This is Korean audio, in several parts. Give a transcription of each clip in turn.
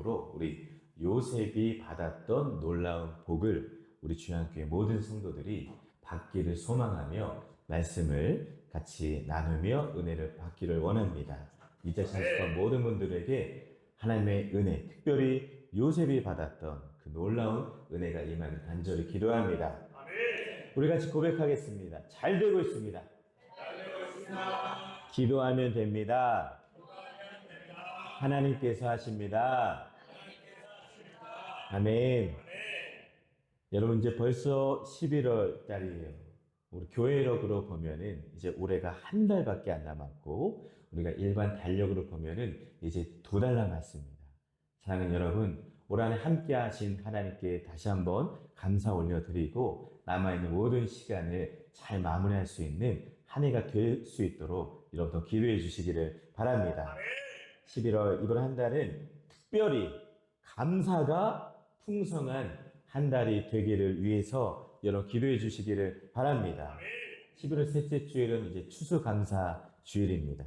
제목으로 우리 요셉이 받았던 놀라운 복을 우리 주양교회 모든 성도들이 받기를 소망하며 말씀을 같이 나누며 은혜를 받기를 원합니다. 이 자신 속한 모든 분들에게 하나님의 은혜, 특별히 요셉이 받았던 그 놀라운 은혜가 임하길 간절히 기도합니다. 우리 같이 고백하겠습니다. 잘 되고 있습니다. 기도하면 됩니다. 하나님께서 하십니다. 아멘. 여러분, 이제 벌써 11월 달이에요. 우리 교회력으로 보면은 이제 올해가 한 달밖에 안 남았고, 우리가 일반 달력으로 보면은 이제 2달 남았습니다. 사랑하는 여러분, 올 한해 함께 하신 하나님께 다시 한번 감사 올려드리고, 남아있는 모든 시간을 잘 마무리할 수 있는 한 해가 될 수 있도록 여러분도 기도해 주시기를 바랍니다. 11월, 이번 한 달은 특별히 감사가 풍성한 한 달이 되기를 위해서 여러분 기도해 주시기를 바랍니다. 11월 셋째 주일은 이제 추수감사 주일입니다.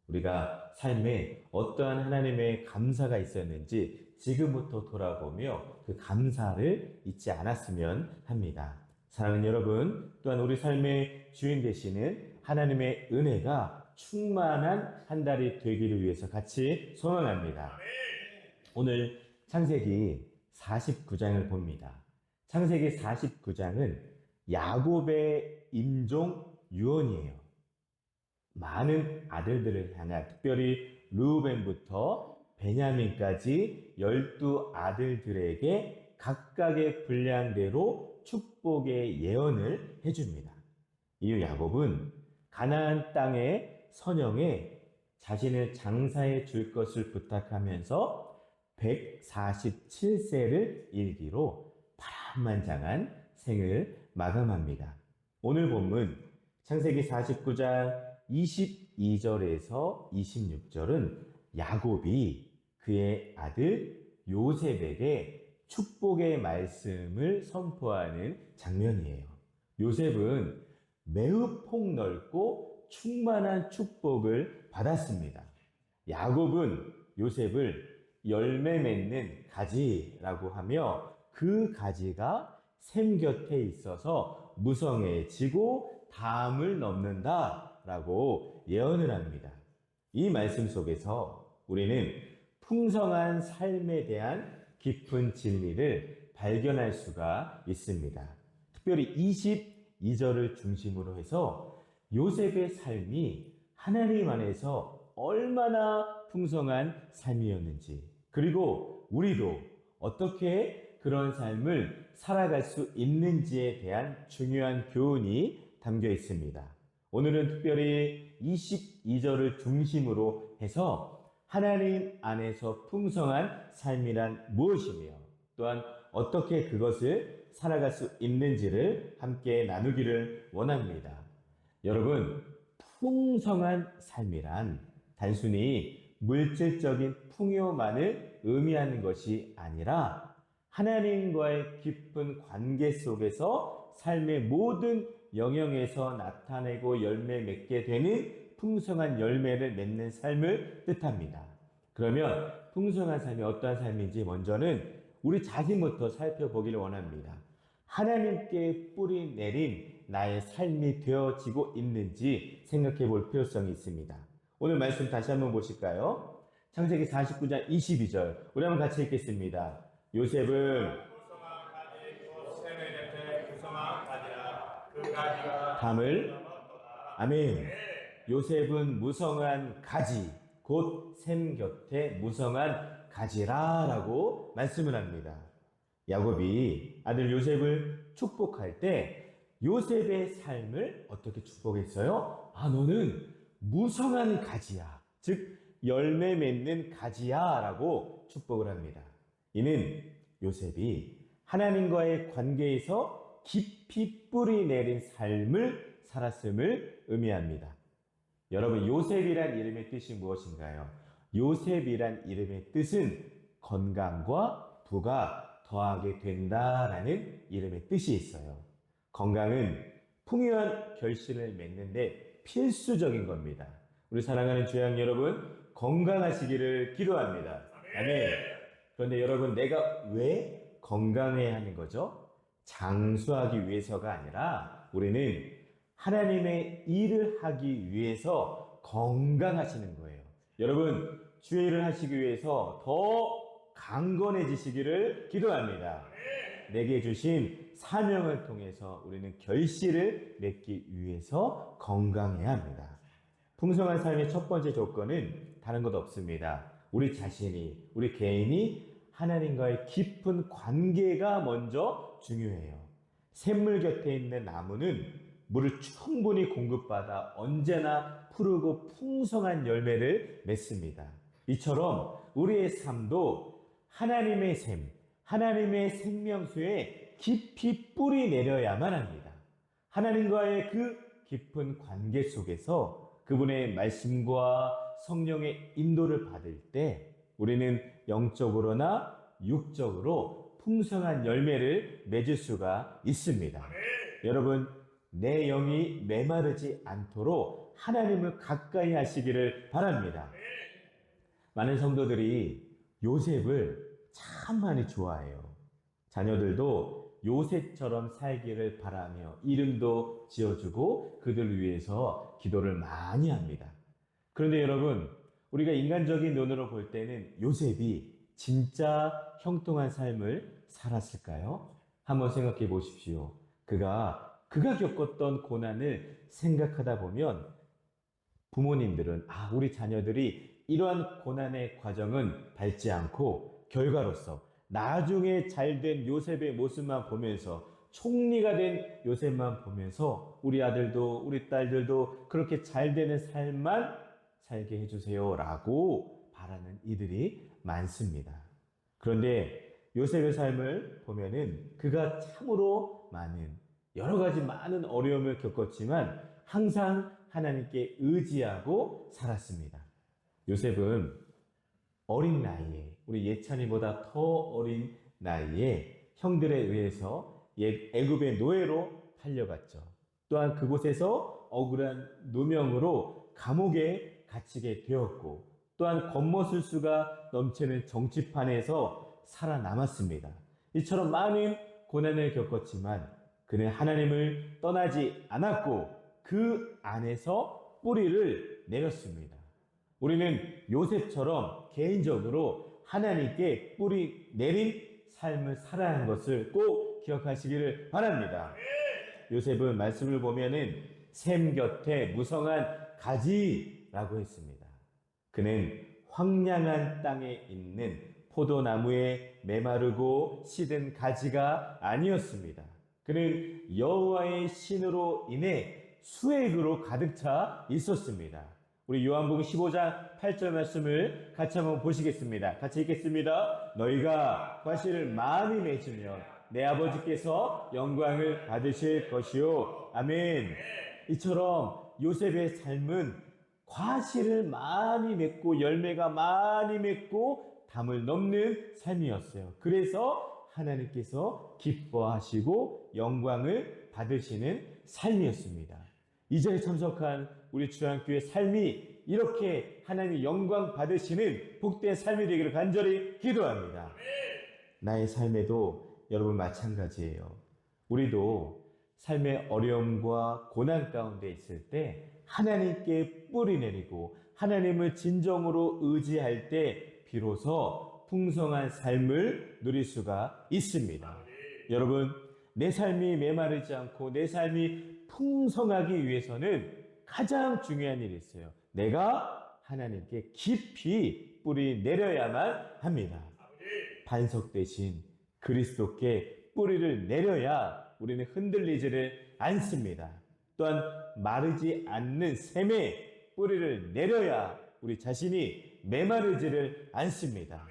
우리가 삶에 어떠한 하나님의 감사가 있었는지 지금부터 돌아보며 그 감사를 잊지 않았으면 합니다. 사랑하는 여러분, 또한 우리 삶의 주인 되시는 하나님의 은혜가 충만한 한 달이 되기를 위해서 같이 소원합니다. 오늘 창세기 49장을 봅니다. 창세기 49장은 야곱의 임종 유언이에요. 많은 아들들을 향한, 특별히 르우벤부터 베냐민까지 12아들들에게 각각의 분량대로 축복의 예언을 해줍니다. 이후 야곱은 가나안 땅의 선영에 자신을 장사해 줄 것을 부탁하면서 147세를 일기로 파란만장한 생을 마감합니다. 오늘 본문 창세기 49장 22절에서 26절은 야곱이 그의 아들 요셉에게 축복의 말씀을 선포하는 장면이에요. 요셉은 매우 폭넓고 충만한 축복을 받았습니다. 야곱은 요셉을 열매 맺는 가지라고 하며 그 가지가 샘 곁에 있어서 무성해지고 담을 넘는다라고 예언을 합니다. 이 말씀 속에서 우리는 풍성한 삶에 대한 깊은 진리를 발견할 수가 있습니다. 특별히 22절을 중심으로 해서 요셉의 삶이 하나님 안에서 얼마나 풍성한 삶이었는지, 그리고 우리도 어떻게 그런 삶을 살아갈 수 있는지에 대한 중요한 교훈이 담겨 있습니다. 오늘은 특별히 22절을 중심으로 해서 하나님 안에서 풍성한 삶이란 무엇이며 또한 어떻게 그것을 살아갈 수 있는지를 함께 나누기를 원합니다. 여러분, 풍성한 삶이란 단순히 물질적인 풍요만을 의미하는 것이 아니라 하나님과의 깊은 관계 속에서 삶의 모든 영역에서 나타내고 열매 맺게 되는 풍성한 열매를 맺는 삶을 뜻합니다. 그러면 풍성한 삶이 어떠한 삶인지 먼저는 우리 자신부터 살펴보기를 원합니다. 하나님께 뿌리 내린 나의 삶이 되어지고 있는지 생각해 볼 필요성이 있습니다. 오늘 말씀 다시 한번 보실까요? 창세기 49장 22절 우리 한번 같이 읽겠습니다. 요셉은 담을, 아멘. 요셉은 무성한 가지, 곧 샘 곁에 무성한 가지라 라고 말씀을 합니다. 야곱이 아들 요셉을 축복할 때 요셉의 삶을 어떻게 축복했어요? 너는 무성한 가지야, 즉 열매 맺는 가지야 라고 축복을 합니다. 이는 요셉이 하나님과의 관계에서 깊이 뿌리 내린 삶을 살았음을 의미합니다. 여러분, 요셉이란 이름의 뜻이 무엇인가요? 요셉이란 이름의 뜻은 건강과 부가 더하게 된다라는 이름의 뜻이 있어요. 건강은 풍요한 결실을 맺는데 필수적인 겁니다. 우리 사랑하는 주양 여러분, 건강하시기를 기도합니다. 아멘. 그런데 여러분, 내가 왜 건강해야 하는 거죠? 장수하기 위해서가 아니라 우리는 하나님의 일을 하기 위해서 건강하시는 거예요. 여러분, 주의 일을 하시기 위해서 더 강건해지시기를 기도합니다. 내게 주신 사명을 통해서 우리는 결실을 맺기 위해서 건강해야 합니다. 풍성한 삶의 첫 번째 조건은 다른 것 없습니다. 우리 자신이, 우리 개인이 하나님과의 깊은 관계가 먼저 중요해요. 샘물 곁에 있는 나무는 물을 충분히 공급받아 언제나 푸르고 풍성한 열매를 맺습니다. 이처럼 우리의 삶도 하나님의 샘, 하나님의 생명수에 깊이 뿌리 내려야만 합니다. 하나님과의 그 깊은 관계 속에서 그분의 말씀과 성령의 인도를 받을 때 우리는 영적으로나 육적으로 풍성한 열매를 맺을 수가 있습니다. 여러분, 내 영이 메마르지 않도록 하나님을 가까이 하시기를 바랍니다. 많은 성도들이 요셉을 참 많이 좋아해요. 자녀들도 요셉처럼 살기를 바라며 이름도 지어주고 그들을 위해서 기도를 많이 합니다. 그런데 여러분, 우리가 인간적인 눈으로 볼 때는 요셉이 진짜 형통한 삶을 살았을까요? 한번 생각해 보십시오. 그가 겪었던 고난을 생각하다 보면 부모님들은 우리 자녀들이 이러한 고난의 과정은 밟지 않고 결과로서 나중에 잘된 요셉의 모습만 보면서 총리가 된 요셉만 보면서 우리 아들도 우리 딸들도 그렇게 잘 되는 삶만 살게 해주세요 라고 바라는 이들이 많습니다. 그런데 요셉의 삶을 보면은 그가 참으로 여러 가지 많은 어려움을 겪었지만 항상 하나님께 의지하고 살았습니다. 요셉은 어린 나이에, 우리 예찬이보다 더 어린 나이에 형들에 의해서 애굽의 노예로 팔려갔죠. 또한 그곳에서 억울한 누명으로 감옥에 갇히게 되었고, 또한 겉멋을 수가 넘치는 정치판에서 살아남았습니다. 이처럼 많은 고난을 겪었지만 그는 하나님을 떠나지 않았고 그 안에서 뿌리를 내렸습니다. 우리는 요셉처럼 개인적으로 하나님께 뿌리 내린 삶을 살아야 하는 것을 꼭 기억하시기를 바랍니다. 요셉은 말씀을 보면은 샘 곁에 무성한 가지라고 했습니다. 그는 황량한 땅에 있는 포도나무에 메마르고 시든 가지가 아니었습니다. 그는 여호와의 신으로 인해 수액으로 가득 차 있었습니다. 우리 요한복음 15장 8절 말씀을 같이 한번 보시겠습니다. 같이 읽겠습니다. 너희가 과실을 많이 맺으면 내 아버지께서 영광을 받으실 것이요. 아멘. 이처럼 요셉의 삶은 과실을 많이 맺고 열매가 많이 맺고 담을 넘는 삶이었어요. 그래서 하나님께서 기뻐하시고 영광을 받으시는 삶이었습니다. 이 자리에 참석한 우리 주안교회 삶이 이렇게 하나님의 영광 받으시는 복된 삶이 되기를 간절히 기도합니다. 나의 삶에도 여러분 마찬가지예요. 우리도 삶의 어려움과 고난 가운데 있을 때 하나님께 뿌리 내리고 하나님을 진정으로 의지할 때 비로소 풍성한 삶을 누릴 수가 있습니다. 여러분, 내 삶이 메마르지 않고 내 삶이 풍성하기 위해서는 가장 중요한 일이 있어요. 내가 하나님께 깊이 뿌리 내려야만 합니다. 반석 대신 그리스도께 뿌리를 내려야 우리는 흔들리지를 않습니다. 또한 마르지 않는 샘에 뿌리를 내려야 우리 자신이 메마르지를 않습니다.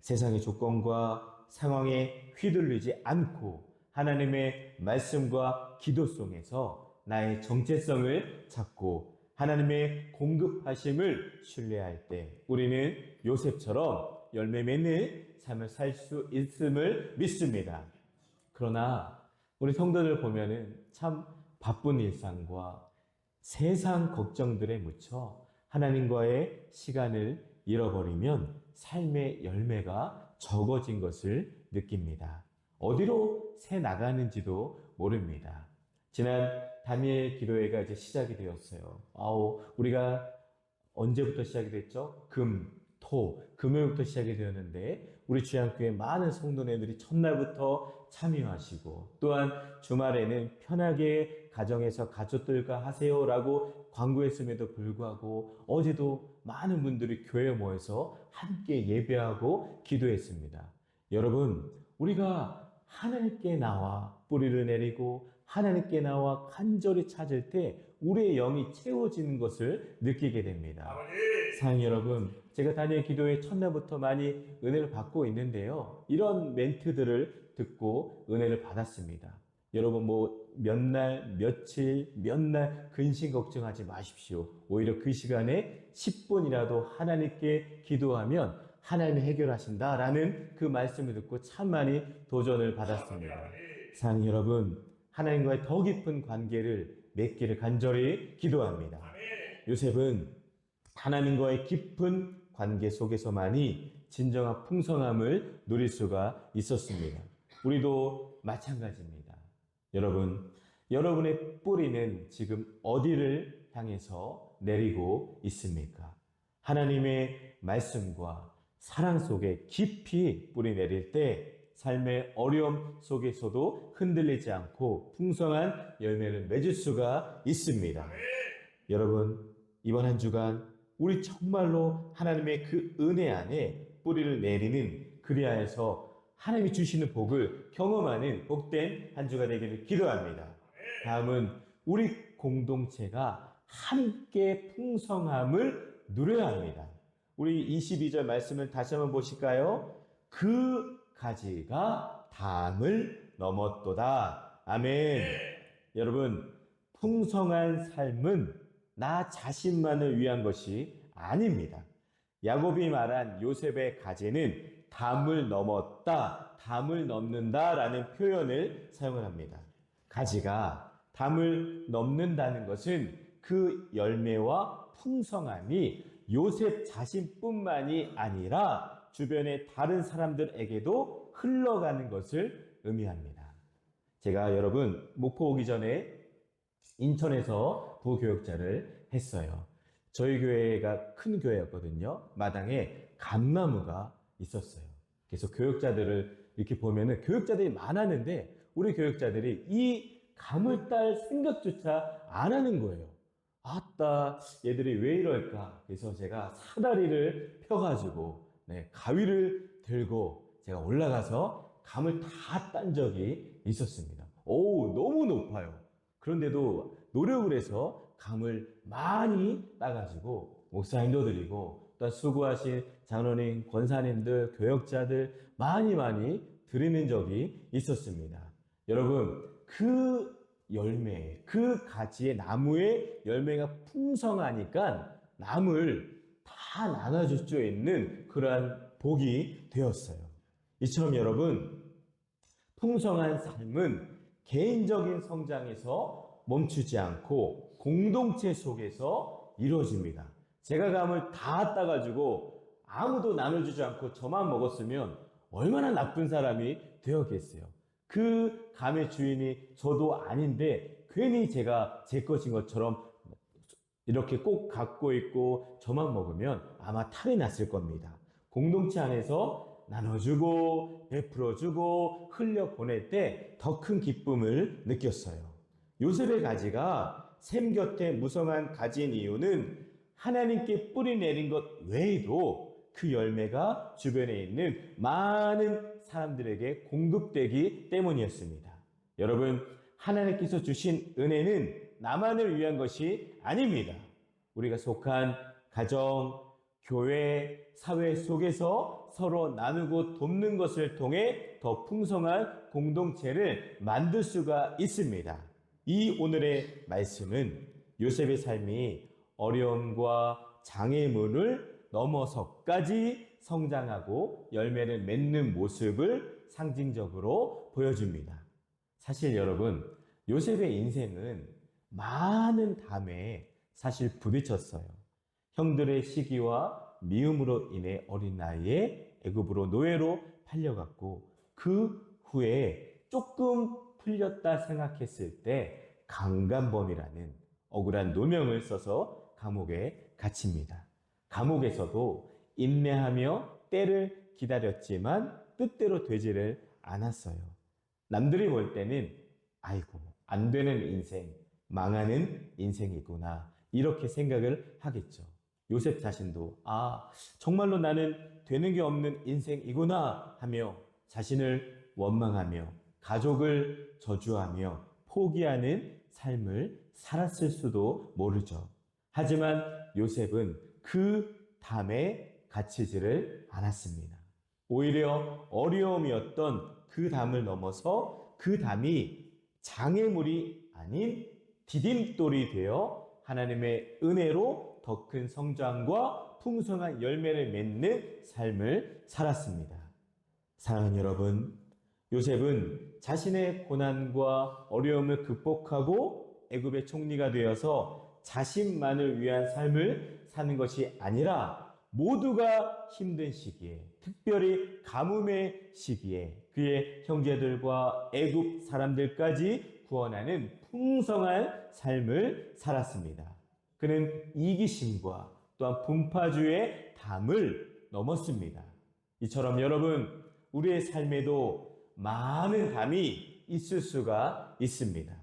세상의 조건과 상황에 휘둘리지 않고 하나님의 말씀과 기도 속에서 나의 정체성을 찾고 하나님의 공급하심을 신뢰할 때 우리는 요셉처럼 열매 맺는 삶을 살 수 있음을 믿습니다. 그러나 우리 성도들 보면은 참 바쁜 일상과 세상 걱정들에 묻혀 하나님과의 시간을 잃어버리면 삶의 열매가 적어진 것을 느낍니다. 어디로 새 나가는지도 모릅니다. 지난 다니엘 기도회가 이제 시작이 되었어요. 우리가 언제부터 시작이 됐죠? 금요일부터 시작이 되었는데 우리 주양교회 많은 성도님들이 첫날부터 참여하시고 또한 주말에는 편하게 가정에서 가족들과 하세요라고 광고했음에도 불구하고 어제도 많은 분들이 교회에 모여서 함께 예배하고 기도했습니다. 여러분, 우리가 하나님께 나와 뿌리를 내리고 하나님께 나와 간절히 찾을 때 우리의 영이 채워지는 것을 느끼게 됩니다. 사랑하는 여러분, 제가 다니엘 기도회 첫날부터 많이 은혜를 받고 있는데요. 이런 멘트들을 듣고 은혜를 받았습니다. 여러분 몇 날, 며칠, 몇 날 근심 걱정하지 마십시오. 오히려 그 시간에 10분이라도 하나님께 기도하면 하나님이 해결하신다라는 그 말씀을 듣고 참 많이 도전을 받았습니다. 사랑하는 여러분, 하나님과의 더 깊은 관계를 맺기를 간절히 기도합니다. 요셉은 하나님과의 깊은 관계 속에서만이 진정한 풍성함을 누릴 수가 있었습니다. 우리도 마찬가지입니다. 여러분, 여러분의 뿌리는 지금 어디를 향해서 내리고 있습니까? 하나님의 말씀과 사랑 속에 깊이 뿌리 내릴 때 삶의 어려움 속에서도 흔들리지 않고 풍성한 열매를 맺을 수가 있습니다. 여러분, 이번 한 주간 우리 정말로 하나님의 그 은혜 안에 뿌리를 내리는 그리하여서 하나님이 주시는 복을 경험하는 복된 한 주가 되기를 기도합니다. 다음은 우리 공동체가 함께 풍성함을 누려야 합니다. 우리 22절 말씀을 다시 한번 보실까요? 그 가지가 담을 넘었도다. 아멘. 여러분, 풍성한 삶은 나 자신만을 위한 것이 아닙니다. 야곱이 말한 요셉의 가지는 담을 넘었다, 담을 넘는다라는 표현을 사용을 합니다. 가지가 담을 넘는다는 것은 그 열매와 풍성함이 요셉 자신뿐만이 아니라 주변의 다른 사람들에게도 흘러가는 것을 의미합니다. 제가 여러분 목포 오기 전에 인천에서 부교육자를 했어요. 저희 교회가 큰 교회였거든요. 마당에 감나무가 있었어요. 그래서 교육자들을 이렇게 보면은 교육자들이 많았는데 우리 교육자들이 이 감을 딸 생각조차 안 하는 거예요. 아따, 얘들이 왜 이럴까? 그래서 제가 사다리를 펴가지고 가위를 들고 제가 올라가서 감을 다 딴 적이 있었습니다. 너무 높아요. 그런데도 노력을 해서 감을 많이 따가지고 목사님도 드리고 또 수고하신 장로님, 권사님들, 교역자들 많이 드리는 적이 있었습니다. 여러분, 그 열매, 그 가지의 나무의 열매가 풍성하니까 남을 다 나눠줄 수 있는 그러한 복이 되었어요. 이처럼 여러분, 풍성한 삶은 개인적인 성장에서 멈추지 않고 공동체 속에서 이루어집니다. 제가 감을 다 따가지고 아무도 나눠주지 않고 저만 먹었으면 얼마나 나쁜 사람이 되었겠어요. 그 감의 주인이 저도 아닌데 괜히 제가 제 것인 것처럼 이렇게 꼭 갖고 있고 저만 먹으면 아마 탈이 났을 겁니다. 공동체 안에서 나눠주고 베풀어주고 흘려보낼 때 더 큰 기쁨을 느꼈어요. 요셉의 가지가 샘 곁에 무성한 가지인 이유는 하나님께 뿌리 내린 것 외에도 그 열매가 주변에 있는 많은 사람들에게 공급되기 때문이었습니다. 여러분, 하나님께서 주신 은혜는 나만을 위한 것이 아닙니다. 우리가 속한 가정, 교회, 사회 속에서 서로 나누고 돕는 것을 통해 더 풍성한 공동체를 만들 수가 있습니다. 이 오늘의 말씀은 요셉의 삶이 어려움과 장애물을 넘어서까지 성장하고 열매를 맺는 모습을 상징적으로 보여줍니다. 사실 여러분, 요셉의 인생은 많은 담에 사실 부딪혔어요. 형들의 시기와 미움으로 인해 어린 나이에 애굽으로 노예로 팔려갔고 그 후에 조금 풀렸다 생각했을 때 강간범이라는 억울한 노명을 써서 감옥에 갇힙니다. 감옥에서도 인내하며 때를 기다렸지만 뜻대로 되지를 않았어요. 남들이 볼 때는 아이고 안 되는 인생, 망하는 인생이구나 이렇게 생각을 하겠죠. 요셉 자신도 정말로 나는 되는 게 없는 인생이구나 하며 자신을 원망하며 가족을 저주하며 포기하는 삶을 살았을 수도 모르죠. 하지만 요셉은 그 담에 갇히지를 않았습니다. 오히려 어려움이었던 그 담을 넘어서 그 담이 장애물이 아닌 디딤돌이 되어 하나님의 은혜로 더 큰 성장과 풍성한 열매를 맺는 삶을 살았습니다. 사랑하는 여러분, 요셉은 자신의 고난과 어려움을 극복하고 애굽의 총리가 되어서 자신만을 위한 삶을 사는 것이 아니라 모두가 힘든 시기에, 특별히 가뭄의 시기에 그의 형제들과 애굽 사람들까지 구원하는 풍성한 삶을 살았습니다. 그는 이기심과 또한 분파주의 담을 넘었습니다. 이처럼 여러분, 우리의 삶에도 많은 담이 있을 수가 있습니다.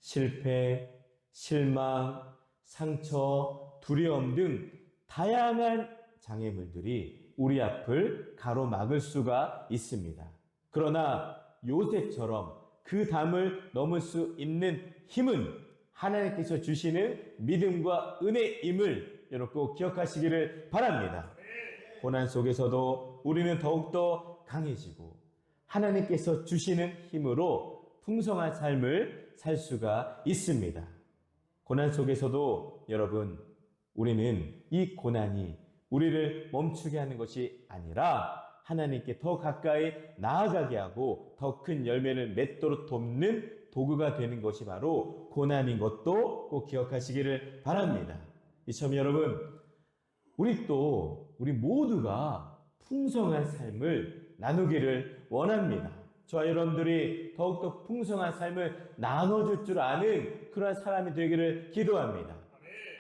실패, 실망, 상처, 두려움 등 다양한 장애물들이 우리 앞을 가로막을 수가 있습니다. 그러나 요셉처럼 그 담을 넘을 수 있는 힘은 하나님께서 주시는 믿음과 은혜임을 여러분 꼭 기억하시기를 바랍니다. 고난 속에서도 우리는 더욱더 강해지고 하나님께서 주시는 힘으로 풍성한 삶을 살 수가 있습니다. 고난 속에서도 여러분, 우리는 이 고난이 우리를 멈추게 하는 것이 아니라 하나님께 더 가까이 나아가게 하고 더 큰 열매를 맺도록 돕는 도구가 되는 것이 바로 고난인 것도 꼭 기억하시기를 바랍니다. 이처럼 여러분, 우리 모두가 풍성한 삶을 나누기를 원합니다. 저와 여러분들이 더욱더 풍성한 삶을 나눠줄 줄 아는 그러한 사람이 되기를 기도합니다.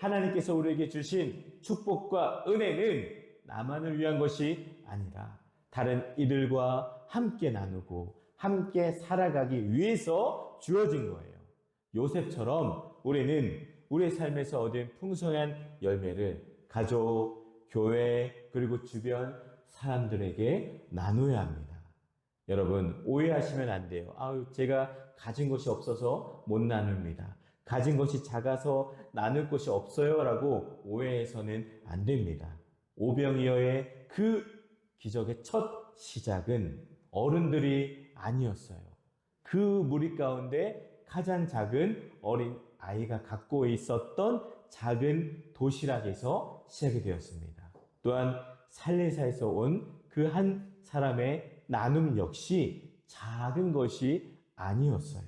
하나님께서 우리에게 주신 축복과 은혜는 나만을 위한 것이 아니라 다른 이들과 함께 나누고 함께 살아가기 위해서 주어진 거예요. 요셉처럼 우리는 우리의 삶에서 얻은 풍성한 열매를 가족, 교회, 그리고 주변 사람들에게 나눠야 합니다. 여러분, 오해하시면 안 돼요. 제가 가진 것이 없어서 못 나눕니다. 가진 것이 작아서 나눌 것이 없어요 라고 오해해서는 안 됩니다. 오병이어의 그 기적의 첫 시작은 어른들이 아니었어요. 그 무리 가운데 가장 작은 어린 아이가 갖고 있었던 작은 도시락에서 시작이 되었습니다. 또한 살레사에서 온 그 한 사람의 나눔 역시 작은 것이 아니었어요.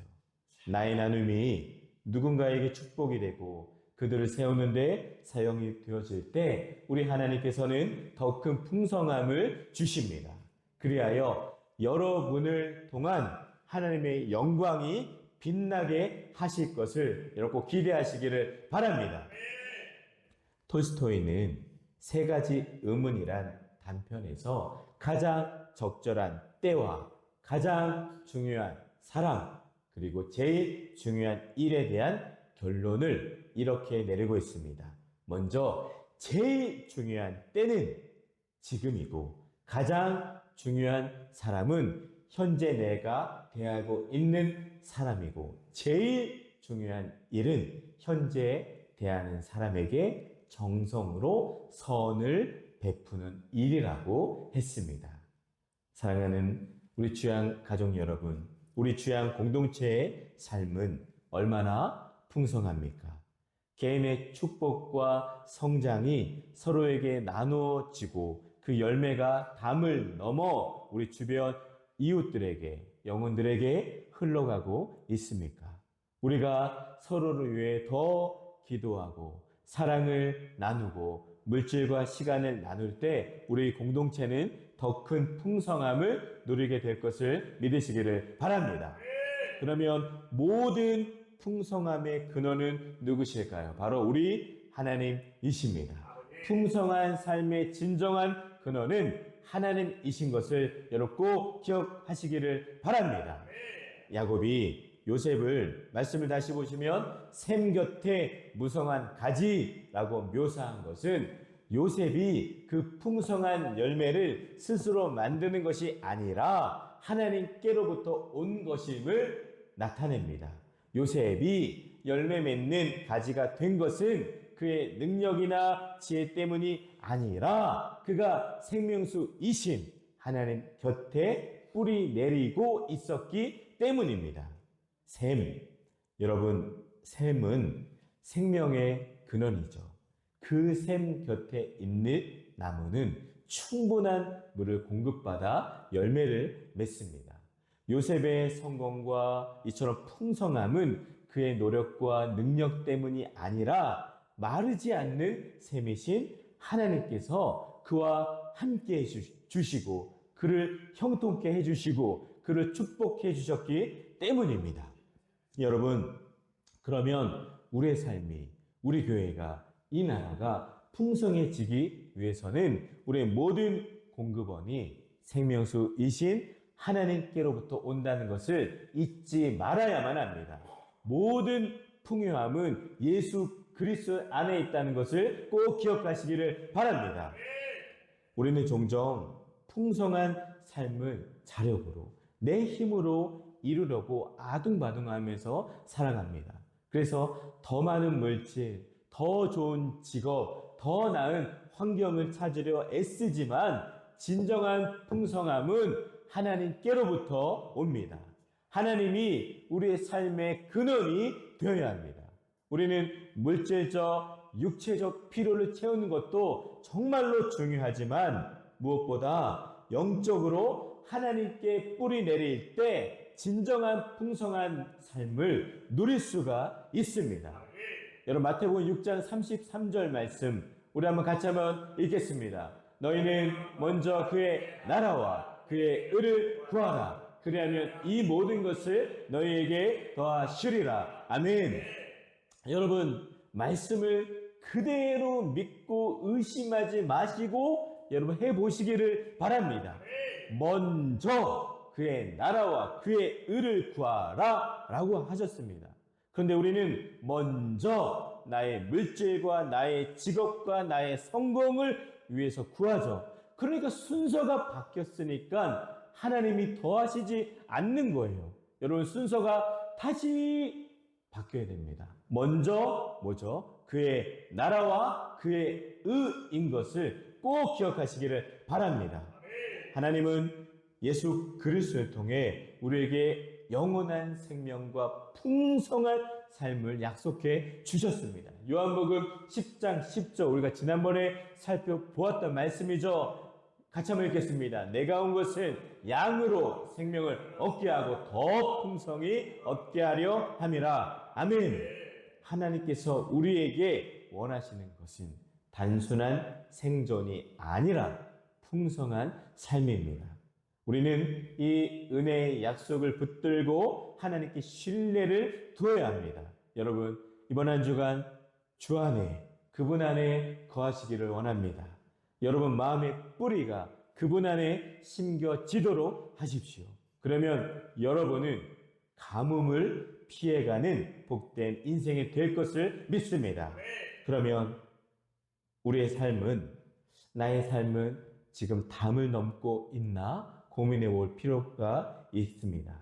나의 나눔이 누군가에게 축복이 되고 그들을 세우는 데 사용이 되어질 때 우리 하나님께서는 더 큰 풍성함을 주십니다. 그리하여 여러분을 통한 하나님의 영광이 빛나게 하실 것을 여러분 꼭 기대하시기를 바랍니다. 톨스토이는 세 가지 의문이란 단편에서 가장 적절한 때와 가장 중요한 사람 그리고 제일 중요한 일에 대한 결론을 이렇게 내리고 있습니다. 먼저 제일 중요한 때는 지금이고 가장 중요한 사람은 현재 내가 대하고 있는 사람이고 제일 중요한 일은 현재 대하는 사람에게 정성으로 선을 베푸는 일이라고 했습니다. 사랑하는 우리 주양 가족 여러분, 우리 주양 공동체의 삶은 얼마나 풍성합니까? 개인의 축복과 성장이 서로에게 나누어지고 그 열매가 담을 넘어 우리 주변 이웃들에게, 영혼들에게 흘러가고 있습니까? 우리가 서로를 위해 더 기도하고 사랑을 나누고 물질과 시간을 나눌 때 우리 공동체는 더 큰 풍성함을 누리게 될 것을 믿으시기를 바랍니다. 그러면 모든 풍성함의 근원은 누구실까요? 바로 우리 하나님이십니다. 풍성한 삶의 진정한 근원은 하나님이신 것을 여러분 꼭 기억하시기를 바랍니다. 야곱이 요셉을 말씀을 다시 보시면 샘 곁에 무성한 가지라고 묘사한 것은 요셉이 그 풍성한 열매를 스스로 만드는 것이 아니라 하나님께로부터 온 것임을 나타냅니다. 요셉이 열매 맺는 가지가 된 것은 그의 능력이나 지혜 때문이 아니라 그가 생명수이신 하나님 곁에 뿌리 내리고 있었기 때문입니다. 샘, 여러분, 샘은 생명의 근원이죠. 그 샘 곁에 있는 나무는 충분한 물을 공급받아 열매를 맺습니다. 요셉의 성공과 이처럼 풍성함은 그의 노력과 능력 때문이 아니라 마르지 않는 샘이신 하나님께서 그와 함께 해주시고 그를 형통케 해주시고 그를 축복해 주셨기 때문입니다. 여러분, 그러면 우리의 삶이, 우리 교회가, 이 나라가 풍성해지기 위해서는 우리의 모든 공급원이 생명수이신 하나님께로부터 온다는 것을 잊지 말아야만 합니다. 모든 풍요함은 예수 그리스도 안에 있다는 것을 꼭 기억하시기를 바랍니다. 우리는 종종 풍성한 삶을 자력으로, 내 힘으로 이루려고 아둥바둥하면서 살아갑니다. 그래서 더 많은 물질, 더 좋은 직업, 더 나은 환경을 찾으려 애쓰지만 진정한 풍성함은 하나님께로부터 옵니다. 하나님이 우리의 삶의 근원이 되어야 합니다. 우리는 물질적, 육체적 필요를 채우는 것도 정말로 중요하지만 무엇보다 영적으로 하나님께 뿌리 내릴 때 진정한 풍성한 삶을 누릴 수가 있습니다. 여러분, 마태복음 6장 33절 말씀 우리 한번 같이 한번 읽겠습니다. 너희는 먼저 그의 나라와 그의 의를 구하라. 그리하면 이 모든 것을 너희에게 더하시리라. 아멘. 여러분, 말씀을 그대로 믿고 의심하지 마시고 여러분 해보시기를 바랍니다. 먼저 그의 나라와 그의 의를 구하라 라고 하셨습니다. 그런데 우리는 먼저 나의 물질과 나의 직업과 나의 성공을 위해서 구하죠. 그러니까 순서가 바뀌었으니까 하나님이 더하시지 않는 거예요. 여러분, 순서가 다시 바뀌어야 됩니다. 먼저 뭐죠? 그의 나라와 그의 의인 것을 꼭 기억하시기를 바랍니다. 하나님은 예수 그리스도를 통해 우리에게 영원한 생명과 풍성한 삶을 약속해 주셨습니다. 요한복음 10장 10절 우리가 지난번에 살펴보았던 말씀이죠. 같이 한번 읽겠습니다. 내가 온 것은 양으로 생명을 얻게 하고 더 풍성히 얻게 하려 함이라. 아멘. 하나님께서 우리에게 원하시는 것은 단순한 생존이 아니라 풍성한 삶입니다. 우리는 이 은혜의 약속을 붙들고 하나님께 신뢰를 두어야 합니다. 여러분, 이번 한 주간 주 안에, 그분 안에 거하시기를 원합니다. 여러분 마음의 뿌리가 그분 안에 심겨지도록 하십시오. 그러면 여러분은 가뭄을 피해가는 복된 인생이 될 것을 믿습니다. 그러면 우리의 삶은, 나의 삶은 지금 담을 넘고 있나 고민해 볼 필요가 있습니다.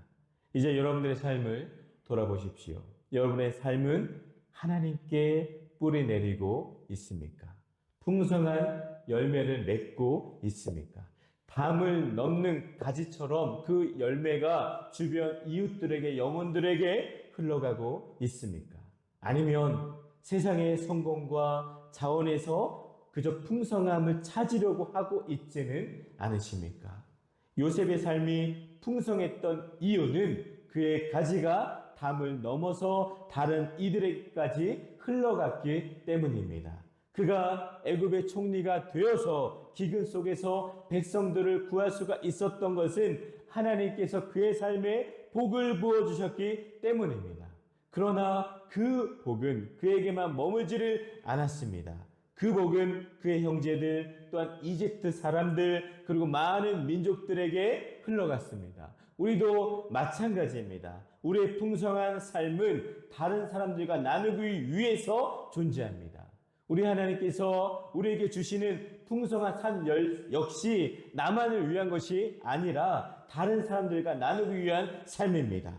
이제 여러분들의 삶을 돌아보십시오. 여러분의 삶은 하나님께 뿌리 내리고 있습니까? 풍성한 열매를 맺고 있습니까? 담을 넘는 가지처럼 그 열매가 주변 이웃들에게, 영혼들에게 흘러가고 있습니까? 아니면 세상의 성공과 자원에서 그저 풍성함을 찾으려고 하고 있지는 않으십니까? 요셉의 삶이 풍성했던 이유는 그의 가지가 담을 넘어서 다른 이들에게까지 흘러갔기 때문입니다. 그가 애굽의 총리가 되어서 기근 속에서 백성들을 구할 수가 있었던 것은 하나님께서 그의 삶에 복을 부어주셨기 때문입니다. 그러나 그 복은 그에게만 머물지를 않았습니다. 그 복은 그의 형제들 또한 이집트 사람들 그리고 많은 민족들에게 흘러갔습니다. 우리도 마찬가지입니다. 우리의 풍성한 삶은 다른 사람들과 나누기 위해서 존재합니다. 우리 하나님께서 우리에게 주시는 풍성한 삶 역시 나만을 위한 것이 아니라 다른 사람들과 나누기 위한 삶입니다.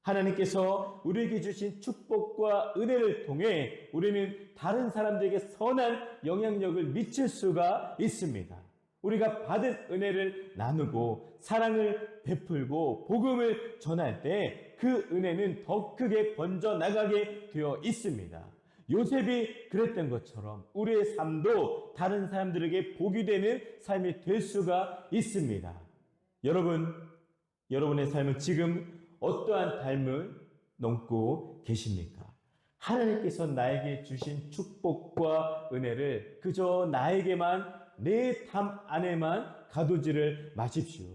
하나님께서 우리에게 주신 축복과 은혜를 통해 우리는 다른 사람들에게 선한 영향력을 미칠 수가 있습니다. 우리가 받은 은혜를 나누고 사랑을 베풀고 복음을 전할 때 그 은혜는 더 크게 번져나가게 되어 있습니다. 요셉이 그랬던 것처럼 우리의 삶도 다른 사람들에게 복이 되는 삶이 될 수가 있습니다. 여러분의 삶은 지금 어떠한 삶을 넘고 계십니까? 하나님께서 나에게 주신 축복과 은혜를 그저 나에게만 내 삶 안에만 가두지를 마십시오.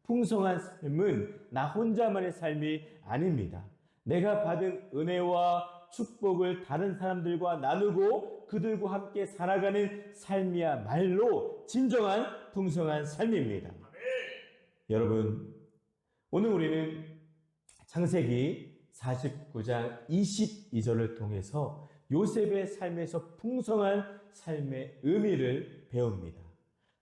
풍성한 삶은 나 혼자만의 삶이 아닙니다. 내가 받은 은혜와 축복을 다른 사람들과 나누고 그들과 함께 살아가는 삶이야말로 진정한 풍성한 삶입니다. 여러분, 오늘 우리는 창세기 49장 22절을 통해서 요셉의 삶에서 풍성한 삶의 의미를 배웁니다.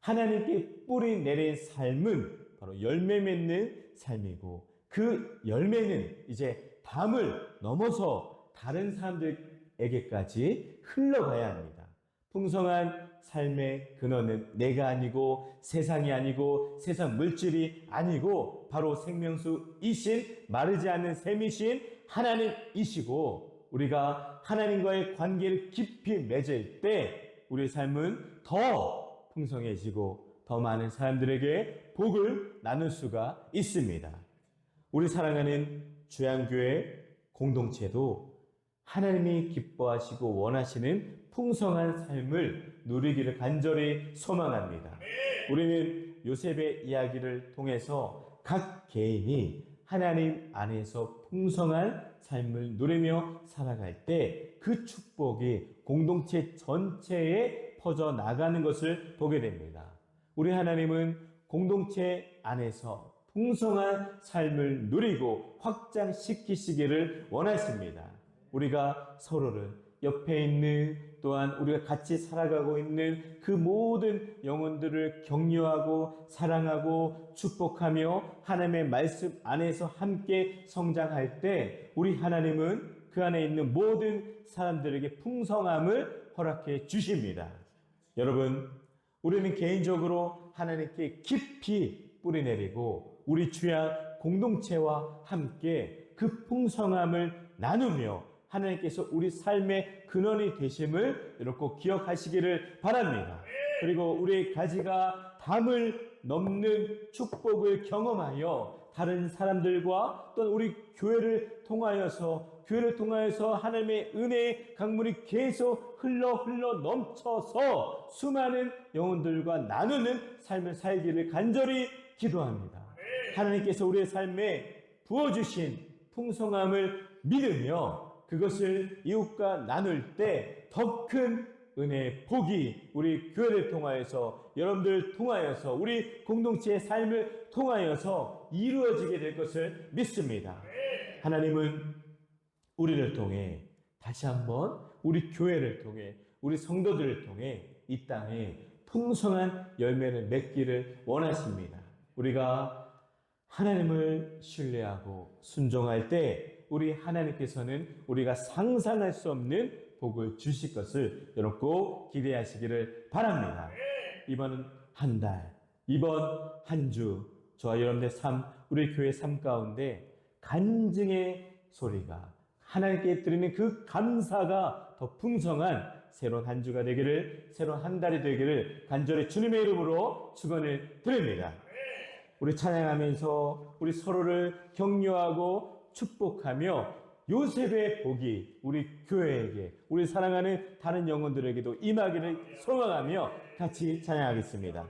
하나님께 뿌리 내린 삶은 바로 열매 맺는 삶이고 그 열매는 이제 담을 넘어서 다른 사람들에게까지 흘러가야 합니다. 풍성한 삶의 근원은 내가 아니고 세상이 아니고 세상 물질이 아니고 바로 생명수이신 마르지 않는 샘이신 하나님이시고 우리가 하나님과의 관계를 깊이 맺을 때 우리의 삶은 더 풍성해지고 더 많은 사람들에게 복을 나눌 수가 있습니다. 우리 사랑하는 주양교회 공동체도 하나님이 기뻐하시고 원하시는 풍성한 삶을 누리기를 간절히 소망합니다. 우리는 요셉의 이야기를 통해서 각 개인이 하나님 안에서 풍성한 삶을 누리며 살아갈 때 그 축복이 공동체 전체에 퍼져나가는 것을 보게 됩니다. 우리 하나님은 공동체 안에서 풍성한 삶을 누리고 확장시키시기를 원하십니다. 우리가 서로를 옆에 있는 또한 우리가 같이 살아가고 있는 그 모든 영혼들을 격려하고 사랑하고 축복하며 하나님의 말씀 안에서 함께 성장할 때 우리 하나님은 그 안에 있는 모든 사람들에게 풍성함을 허락해 주십니다. 여러분, 우리는 개인적으로 하나님께 깊이 뿌리내리고 우리 주야 공동체와 함께 그 풍성함을 나누며 하나님께서 우리 삶의 근원이 되심을 꼭 기억하시기를 바랍니다. 그리고 우리의 가지가 담을 넘는 축복을 경험하여 다른 사람들과 또 우리 교회를 통하여서 하나님의 은혜의 강물이 계속 흘러 넘쳐서 수많은 영혼들과 나누는 삶을 살기를 간절히 기도합니다. 하나님께서 우리의 삶에 부어주신 풍성함을 믿으며 그것을 이웃과 나눌 때 더 큰 은혜의 복이 우리 교회를 통하여서 여러분들 통하여서 우리 공동체의 삶을 통하여서 이루어지게 될 것을 믿습니다. 하나님은 우리를 통해 다시 한번 우리 교회를 통해 우리 성도들을 통해 이 땅에 풍성한 열매를 맺기를 원하십니다. 우리가 하나님을 신뢰하고 순종할 때 우리 하나님께서는 우리가 상상할 수 없는 복을 주실 것을 여러분 꼭 기대하시기를 바랍니다. 이번 한 달, 이번 한 주 저와 여러분의 삶, 우리 교회 삶 가운데 간증의 소리가 하나님께 드리는 그 감사가 더 풍성한 새로운 한 주가 되기를, 새로운 한 달이 되기를 간절히 주님의 이름으로 축원을 드립니다. 우리 찬양하면서 우리 서로를 격려하고 축복하며 요셉의 복이 우리 교회에게, 우리 사랑하는 다른 영혼들에게도 임하기를 소망하며 같이 찬양하겠습니다.